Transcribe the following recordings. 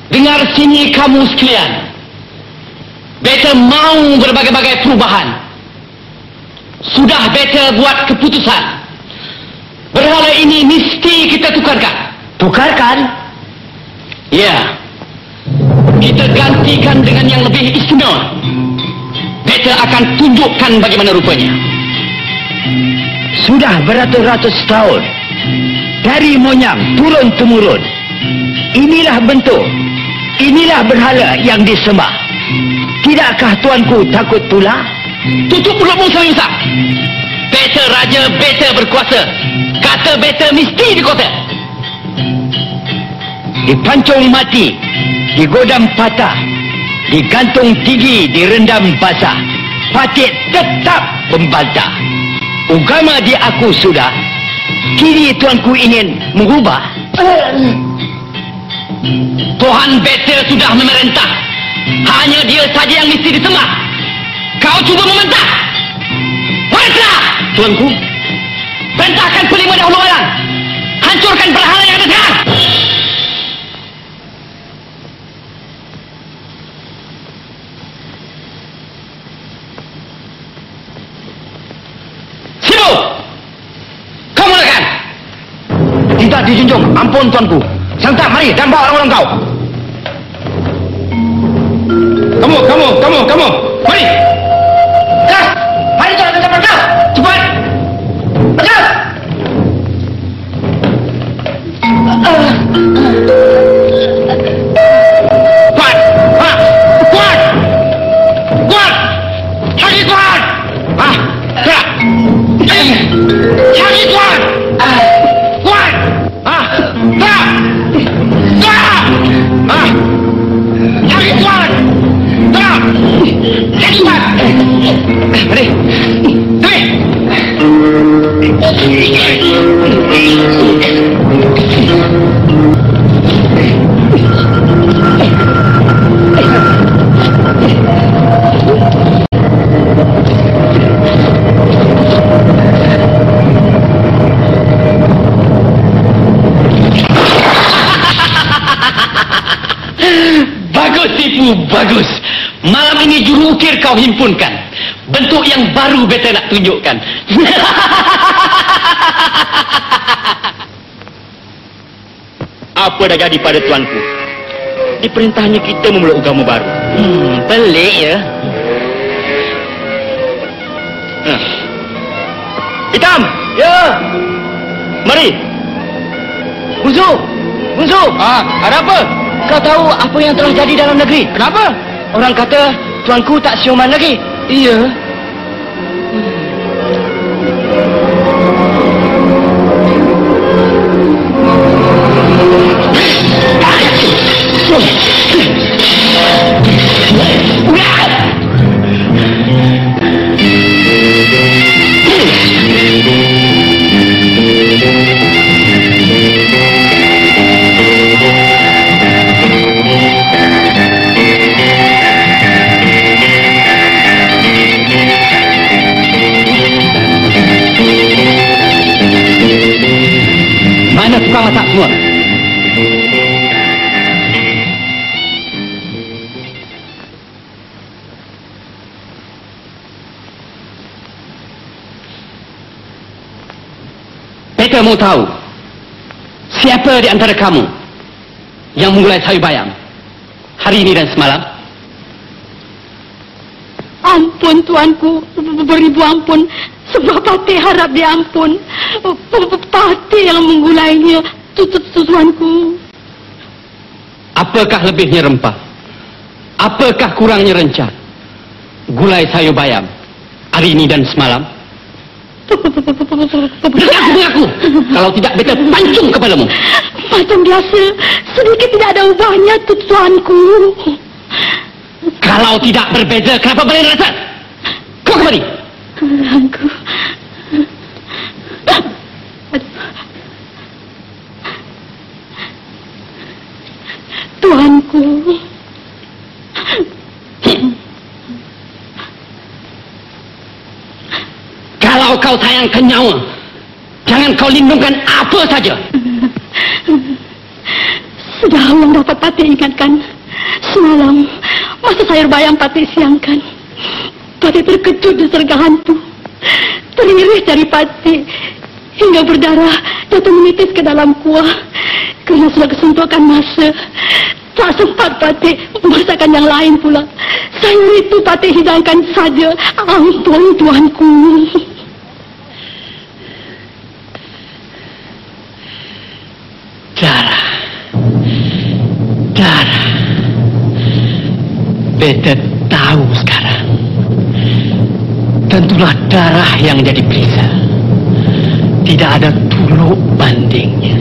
Dengar sini kamu sekalian. Beta mau berbagai-bagai perubahan. Sudah beta buat keputusan. Berhala ini mesti kita tukarkan. Tukarkan? Ya. Kita gantikan dengan yang lebih istimewa. Beta akan tunjukkan bagaimana rupanya. Sudah beratus-ratus tahun dari moyang turun-temurun, inilah bentuk, inilah berhala yang disembah. Tidakkah tuanku takut pula? Tutup mulutmu, Sayusa. Beta raja, beta berkuasa. Kata beta mesti dikota. Dipancung mati, digodam patah, digantung tinggi, direndam basah. Patih tetap membantah. Ugama diaku sudah, kini tuanku ingin mengubah. Tuhan beta sudah memerintah. Hanya dia saja yang mesti disembah. Kau cuba membantah. Baiklah, tuanku. Perintahkan pelima dahulu orang. Hancurkan berhala yang ada sekarang. Sibu! Kau mulakan. Tidak dijunjung, ampun tuanku. Santai, mari dan bawa orang-orang kau. Kamu, mari. Kas, mari tuan kita berkas. Cepat. Berkas. Kuat. Kuat. Lagi kuat. Gerak. Lagi kuat. Kuat. Gerak. Lagi kuat. Gerak. Lagi kuat. Mari. Bagus tipu, bagus. Malam ini juru ukir kau himpunkan. Bentuk yang baru beta nak tunjukkan. Apa dah jadi pada tuanku? Diperintahnya kita memeluk agama baru. Pelik ya. Hitam! Ya. Mari! Bungsu. Ada apa? Kau tahu apa yang telah jadi dalam negeri? Kenapa? Orang kata tuanku tak siuman lagi. Iya. Mana tukang masak semua? Beta mau tahu siapa di antara kamu yang memulai sayur bayam hari ini dan semalam? Ampun tuanku, beribu ampun. Sebab Patih harap diampun. Patih yang menggulainya, tuanku. Apakah lebihnya rempah? Apakah kurangnya rencah? Gulai sayur bayam hari ini dan semalam? Mengaku. Kalau tidak beta pancung kepadamu. Macam biasa, sedikit tidak ada ubahnya, tuanku. Kalau tidak berbeza, kenapa boleh rasa? Kau kembali. Tuanku. Tuanku. Kalau kau sayangkan nyawa, jangan kau lindungkan apa saja. Sudah yang dapat Patih ingatkan. Semalam, masa sayur bayam Patih siangkan, Patih terkejut disergah hantu. Teriris dari Patih hingga berdarah jatuh menitis ke dalam kuah. Kerana sudah kesuntukan masa, tak sempat Patih memasakkan yang lain pula. Sayur itu Patih hidangkan saja. Ampun tuanku. Darah. Beta tahu sekarang. Tentulah darah yang jadi perisa. Tidak ada tuluk bandingnya.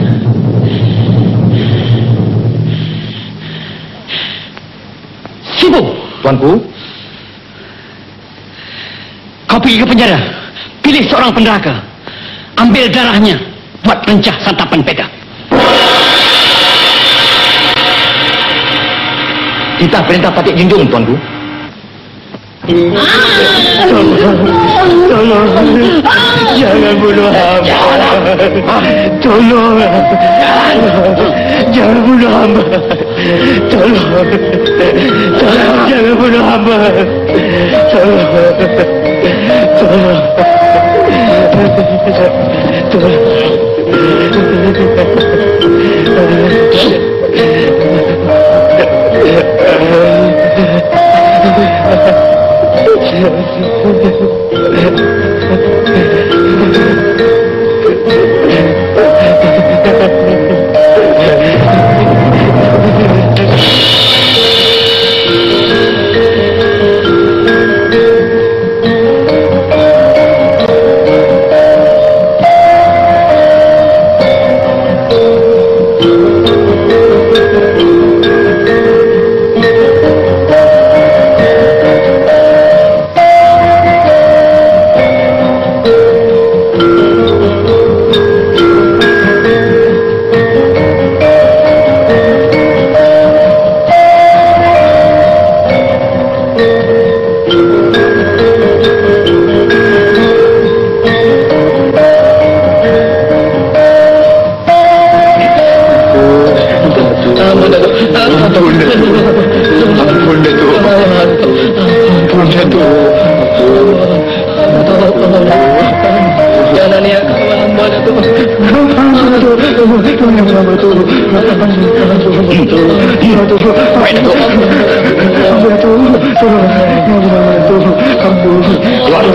Sibu, Tuanku. kau pergi ke penjara. Pilih seorang penderaka. Ambil darahnya. Buat rencah santapan beta. Kita perintah Patih Junjung, Tuanku. Tolong, jangan bunuh hamba. Tolong, jangan bunuh hamba. Tolong, jangan bunuh hamba.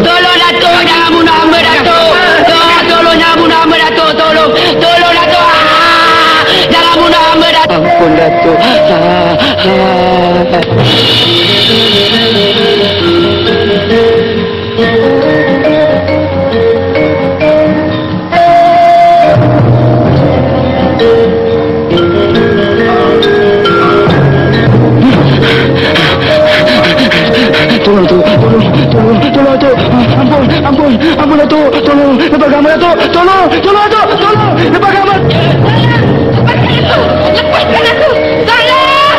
Tolong Datuk, jangan bunuh hamba Datuk. Tolong jangan bunuh hamba Datuk. Tolong Datuk. Jangan bunuh hamba Datuk. Ampun Datuk. Ampun Datuk, tolong, lepas gambar Datuk, tolong Datuk, lepas gambar. Lepaskan aku! Tolong!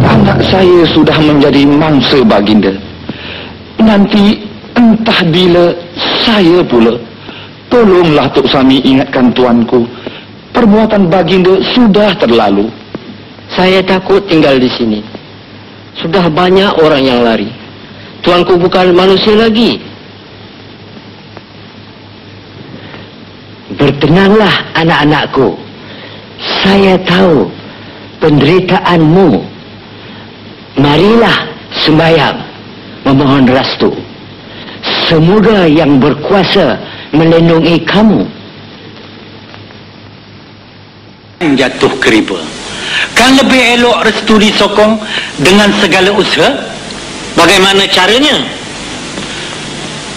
Anak saya sudah menjadi mangsa baginda. Nanti entah bila saya pula. Tolonglah Tok Sami ingatkan tuanku. Perbuatan baginda sudah terlalu. Saya takut tinggal di sini. Sudah banyak orang yang lari. Tuanku bukan manusia lagi. Bertenanglah anak-anakku. Saya tahu penderitaanmu. Marilah sembahyang memohon restu. Semoga yang berkuasa melindungi kamu. Jatuh ke riba. Kan lebih elok restu disokong dengan segala usaha. Bagaimana caranya?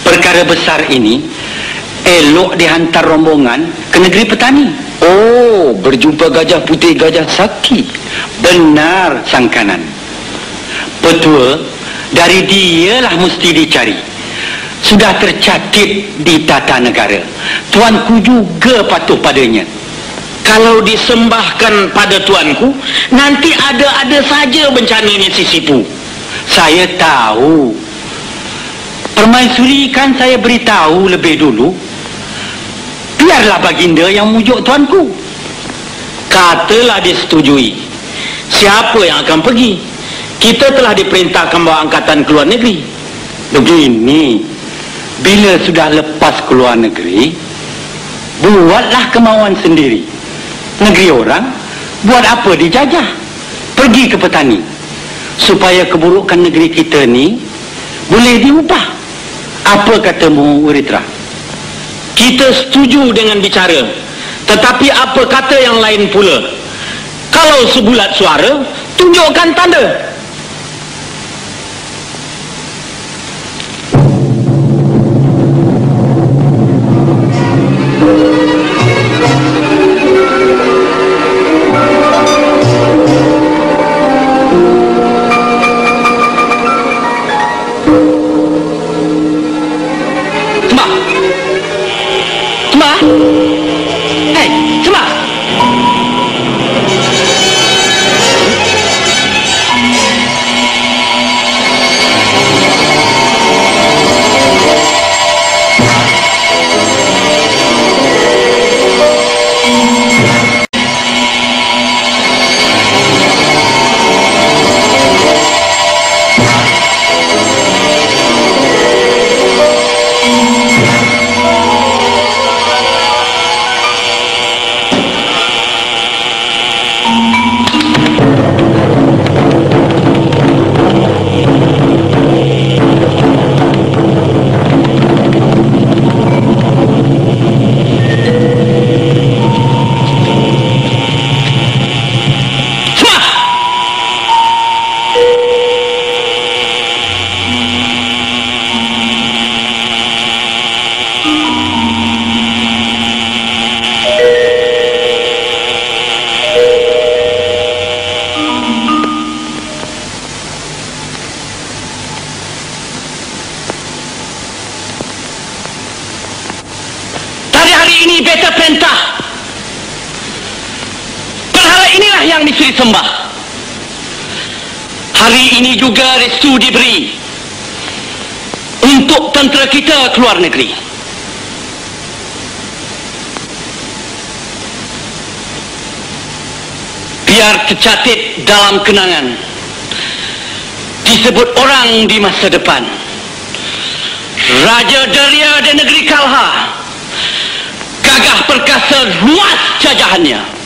Perkara besar ini elok dihantar rombongan ke negeri petani. Oh, berjumpa gajah putih, gajah Saki. Benar sangkanan. Petua dari dialah mesti dicari. sudah tercatat di tata negara. Tuanku juga patuh padanya. Kalau disembahkan pada tuanku, nanti ada saja bencananya si Sipu. Saya tahu. Permaisuri kan saya beritahu lebih dulu. Biarlah baginda yang mujuk tuanku. Katalah disetujui. Siapa yang akan pergi? Kita telah diperintahkan bawa angkatan ke luar negeri. Begini, bila sudah lepas ke luar negeri, buatlah kemauan sendiri. Negeri orang, buat apa dijajah? Pergi ke petani, supaya keburukan negeri kita ni boleh diubah. Apa katamu, Uritra? Kita setuju dengan bicara, tetapi apa kata yang lain pula? Kalau sebulat suara, tunjukkan tanda. Ini beta perintah. Perhara inilah yang mesti disembah. Hari ini juga restu diberi untuk tentera kita keluar negeri. Biar tercatat dalam kenangan, disebut orang di masa depan, Raja Daria dan negeri Kalha gagah perkasa luas jajahannya.